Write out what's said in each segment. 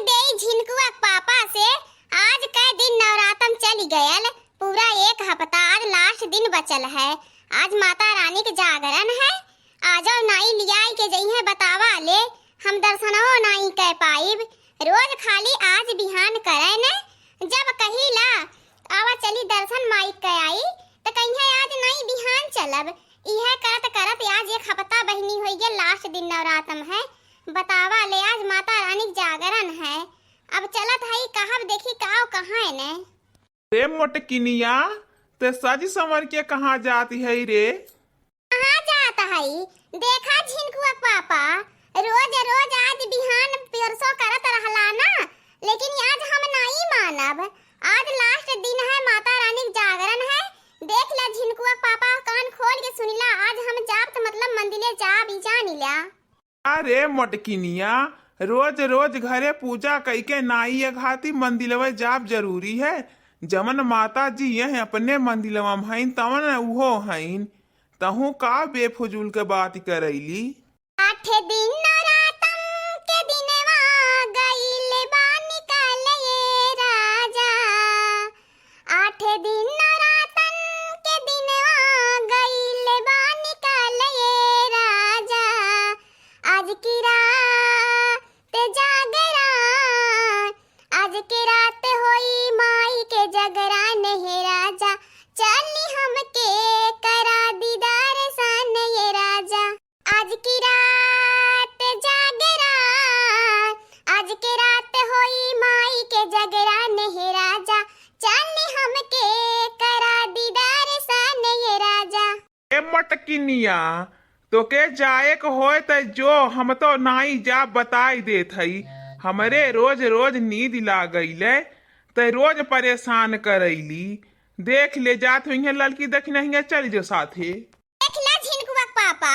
दे झिनकुआ पापा से। आज कई दिन नवरातम चली गयल, पूरा एक हफ्ता, आज लास्ट दिन बचल है। आज माता रानी के जागरण है। आजो नाई लियाई के जइहे बतावा ले, हम दर्शनो नाई कह पाइब। रोज खाली आज बिहान करे ने, जब कही ला आवा चली दर्शन माई के आई तो कहिए आज नाई बिहान चलब। यह करत करत आज एक हफ्ता बहनी हुई है, लास्ट दिन नवरातम है। बतावा ले आज माता रानी जागरण है। अब चलत है कहब देखी काव कहाँ है ने। रे मोटकिनिया ते सज संवर के कहाँ जाती है रे? कहाँ जाता है? देखा झिनकुआ पापा रोज रोज आज बिहान परसों करत रहला ना, लेकिन आज हम नहीं मानब। आज लास्ट दिन है, माता रानी जागरण है। देख ले झिनकुआ पापा, कान खोल के सुनिला। आज हम जाब तो मतलब मंदिरे जाब ही जानिला। अरे मोटकिनिया, रोज रोज घरे पूजा कई के नाई घाती मंदिलवा जाब जरूरी है। जमन माता जी ये अपने मंदिलवा में हईन तवन उहो हईन, तहु का बेफजूल के बात करैली। 8 दिन नवरातम के दिनवा गइल बा निकल ये राजा। 8 दिन नवरातन के दिनवा गइल बा निकल ये राजा। आज की रात जागरण, आज की रात होई माई के जगरण है राजा। चलनी हमके करा दीदार सन ये राजा। आज की रात जागरण, आज की रात होई माई के जगरण है राजा। चलनी हमके करा दीदार सन ये राजा। ए मोटकिनिया, तो के जाए के होए त जो, हम तो नाई जा बताई देत हई। हमरे रोज रोज नींद लाग गईले त रोज परेशान करैली। देख ले जात हुई लड़की देख नहीं चल जो साथे। देख ले झिनकुआ पापा,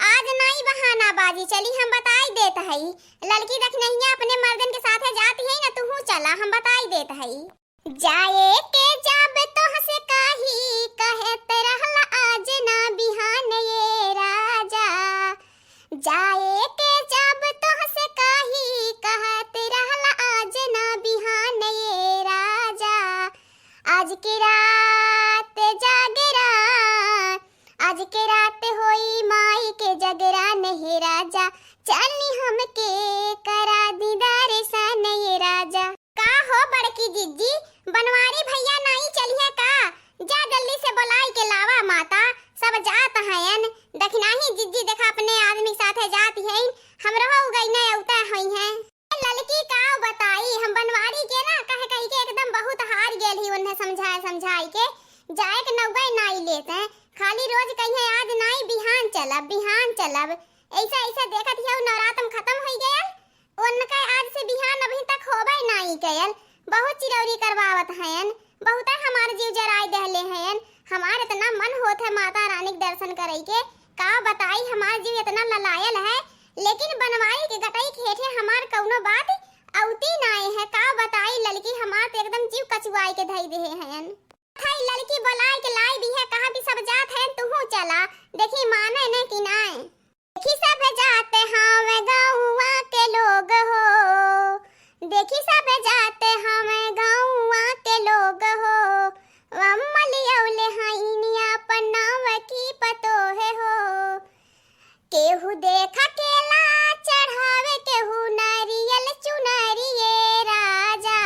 आज नहीं बहाना बाजी चली, हम बताई देत हई। लड़की देख नहीं अपने मर्दन के साथे जाती है ना, तू चला हम बताई देत हई। जाए के जब तो हसे काही कहत रहला आज ना बिहान ये राजा। जाए के जब तो हसे काही कहत रहला आज ना बिहान ये राजा। आज की रात जागरण, आज की रात होई माई के जगरण है राजा। चलनी हमके करा दीदार सन ये राजा। का हो बड़की जिज्जी, बनवारी भैया नहीं चलिए का? जा जल्दी से बुलाई के लावा माता, सब जात हैं। देखना ही जिज्जी देखा अपने आदमी साथे जाती है, हम रहो गई न औता हई हैं। लड़की का बताई हम बनवारी के ना कहे कही के एकदम बहुत हार गेल ही, उन्हें समझाई के जाए के नौगई नाई लेते हैं। खाली रोज कहिए आज नाई बिहान चलब बिहान चलब। ऐसा ऐसा देखत है नवरातम खत्म हो गया, उनका आज से बिहान अभी तक होबे नहीं गयल। बहुत चिरौरी करवावत हैं, बहुत हमारे जीव जराई दहले हैं। हमारे इतना मन होत है माता रानी के दर्शन करे के, का बताई हमार जीव इतना ललायल है। लेकिन बनवाई के गटई खेठे हमार कौनो बात औती नाई है। का बताई लड़की हमार तो एकदम जीव कचुआई के धई दे हैं। थाई लड़की बुलाई के लाई भी है, कहा भी सब जात हैं, तू चला देखी माने ने कि नाई। देखी सब जाते हम गाँवा के लोग हो, देखी सब जाते हम गाँवा के लोग हो। मलियौले हईनिया पन्नाव की पतो है हो। केहू देखा केला चढ़ावे, केहू नारियल चुनरिए राजा।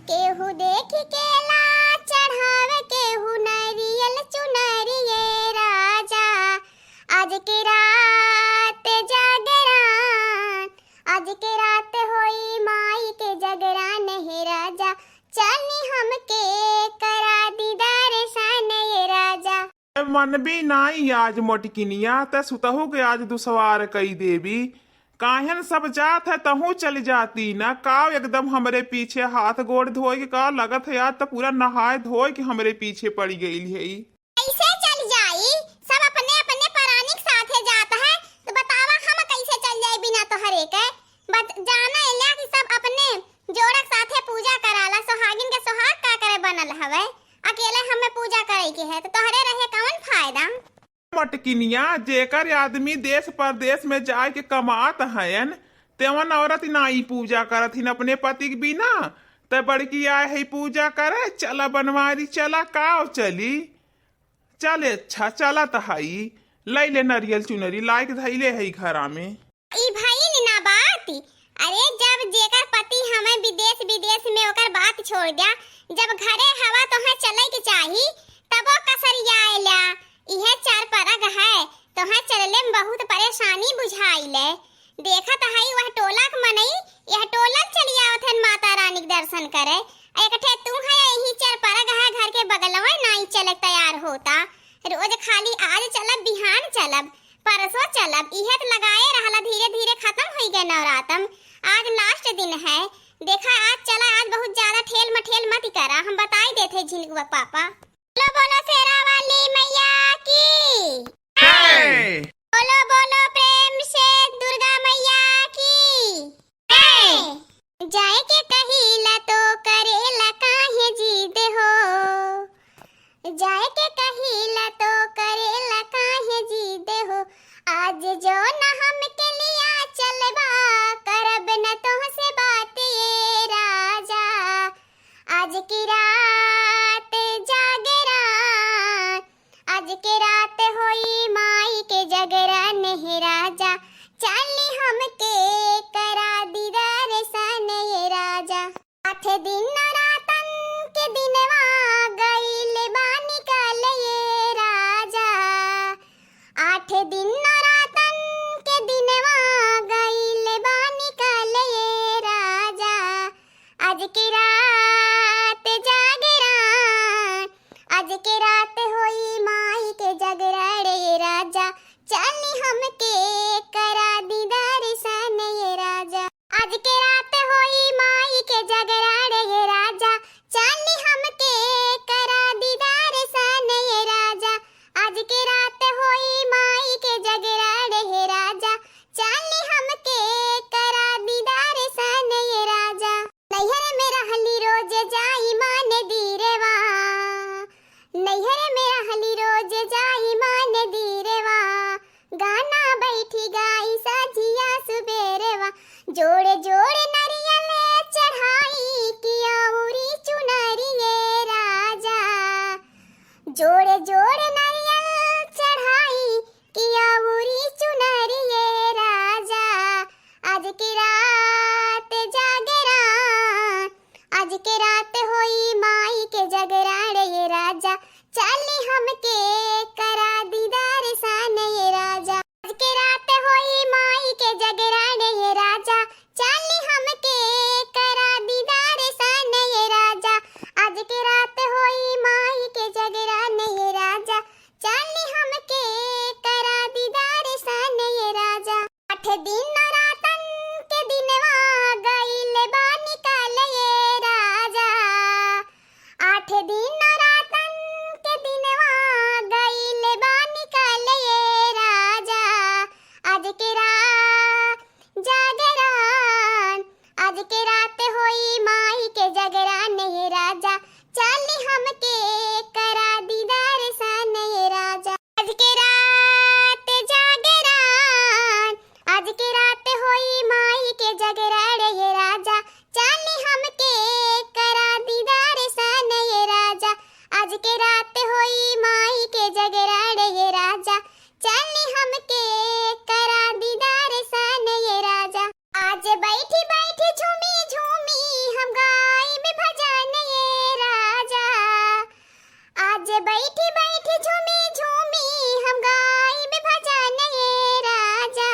केहू देखी केला चढ़ावे, केहू नारियल चुनरिए राजा। आज की रात जागरण, आज की रात होई माई के जगरण है राजा। चलनी हमके करा दीदार सन ये राजा। मन भी नाई आज मोटकिनिया त सुतहु के आज दुसवार कई देवी। काहन सब जात है तहु चल जाती ना, काव एकदम हमरे पीछे हाथ गोड़ धोए के का लगत है यार, तो पूरा नहाए धोए के हमरे पीछे पड़ गई है। कैसे चल जाई? सब अपने अपने परानिक साथे जात है, तो बतावा हम कैसे चल जाई बिना तोहरे के? जाना इला कि सब अपने जोड़क साथे पूजा कराला। सोहागिन के सोहाग का करे बनल हवे, अकेले हमें पूजा करे के है, तो तोहरे रहे कौन फायदा? मोटकिनिया जेकर आदमी देश परदेश में जाए के कमात हैं, तेवन औरत नाई पूजा करत हिन अपने पति के बिना, त बड़की आए है पूजा करे। चला बनवारी चला, काव चली चले। अच्छा चला तहाई लई ले नरियल चुनरी लायक धैले है घरा में। ई भाई ना बात, अरे जब जेकर पति हमें विदेश विदेश में ओकर बात छोड़ दिया, जब घरे हवा तो है चले के चाही, तबो कसरिया आइला। इहे चार परग है तो है चलले में बहुत परेशानी बुझाइले। देखत हई वह टोला के मनई यह टोला चली आवथन माता रानी के दर्शन करे। एकठे तू है यही चार परग है घर के बगलवा नाई चले तैयार होता। रोज खाली आज चलब बिहान चलब परसों चलब, इहे तो लगाए रहला। धीरे धीरे खत्म हो गए नवरातम, आज लास्ट दिन है। देखा आज चला, आज बहुत ज्यादा ठेल मठेल मत करा, हम बताई देते झिनकुआ पापा। बोलो बोलो शेरा वाली मैया की। हे! बोलो बोलो प्रेम से दुर्गा मैया की। जाए के कहिला तो करेला काहे जिद हो, जाए के कहिला तो करेला काहे जिद हो। आज जो न हम के लिया चलबा, करब न तोहसे बात ये राजा। आज की रात जागरण, आज के रात होई माई के जगरण है राजा। चली हम के करा दीदार सन ये राजा। 8 दिन नवरातन के दिनवा गइल बानी कल ये राजा। 8 दिन नवरातन के दिनवा गइल बानी कल ये राजा। आज की रात जागरण, आज के रात होई माई के जगरण ये राजा। चली हम के करा दीदार सन ये राजा। आज के रात होई माई के जगरण ये राजा। चली हम के करा दीदार सन ये राजा। आज के रात होई माई के जगरण ये राजा। चली हम के करा दीदार सन ये राजा। नैहर में रहली रोज जाई मान दीरेवा, नैहर में रहली रोज जाई मान दीरेवा। गाना बैठी गाई सजिया सुबेरेवा। जोड़े जोड़े नरियल चढ़ाई किया उरी चुनरी ये राजा। जोड़े जोड़े नरियल चढ़ाई किया उरी चुनरी ये राजा। आज की रात जागरण, आज के रात होई माई के जगरण ये राजा। चली हम के करा दीदार सन ये राजा। आज के रात होई माई के जगरण ये राजा। चली हम के करा दीदार सन ये राजा। आज के रात होई माई के जगरण ये राजा। चली हम के करा दीदार सन ये राजा। 8 दिन नवरातन के दिनवा गइल बानी कल ये राजा। 8 दिन नवरातन के दिनवा गइल बानी कल ये राजा। आज के रात जागरण, आज के रात होई माई के जगरण ये राजा। चली हम के करा दीदार सन ये राजा। आज के रात जागरण, आज के रात होई माई के जगरण ये राजा। चली हम के करा दीदार सन ये राजा। आज के रात होई माई के जगरण ये राजा। चली हम के करा दीदार सन ये राजा। आज बैठी बैठी झूमी झूमी हम गाई में भजन ये राजा। आज बैठी बैठी झूमी झूमी हम गाई में भजन ये राजा।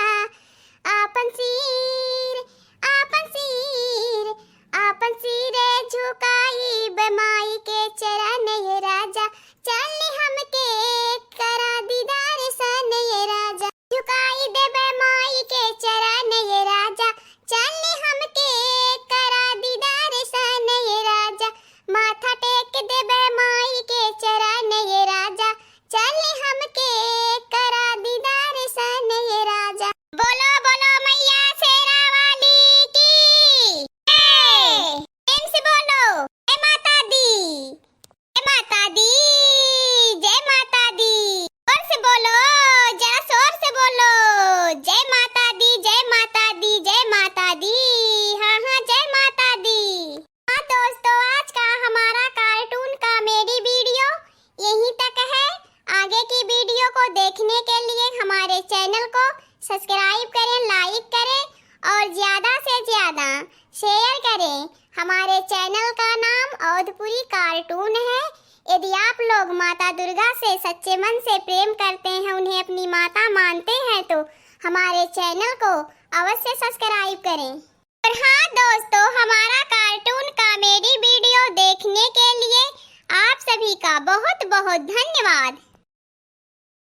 आपन सिर देखने के लिए हमारे चैनल को सब्सक्राइब करें, लाइक करें और ज़्यादा से ज़्यादा शेयर करें। हमारे चैनल का नाम अवधपुरी कार्टून है। यदि आप लोग माता दुर्गा से सच्चे मन से प्रेम करते हैं, उन्हें अपनी माता मानते हैं, तो हमारे चैनल को अवश्य सब्सक्राइब करें। और हाँ दोस्तों, हमारा कार्टून कॉमेडी वीडियो देखने के लिए आप सभी का बहुत बहुत धन्यवाद।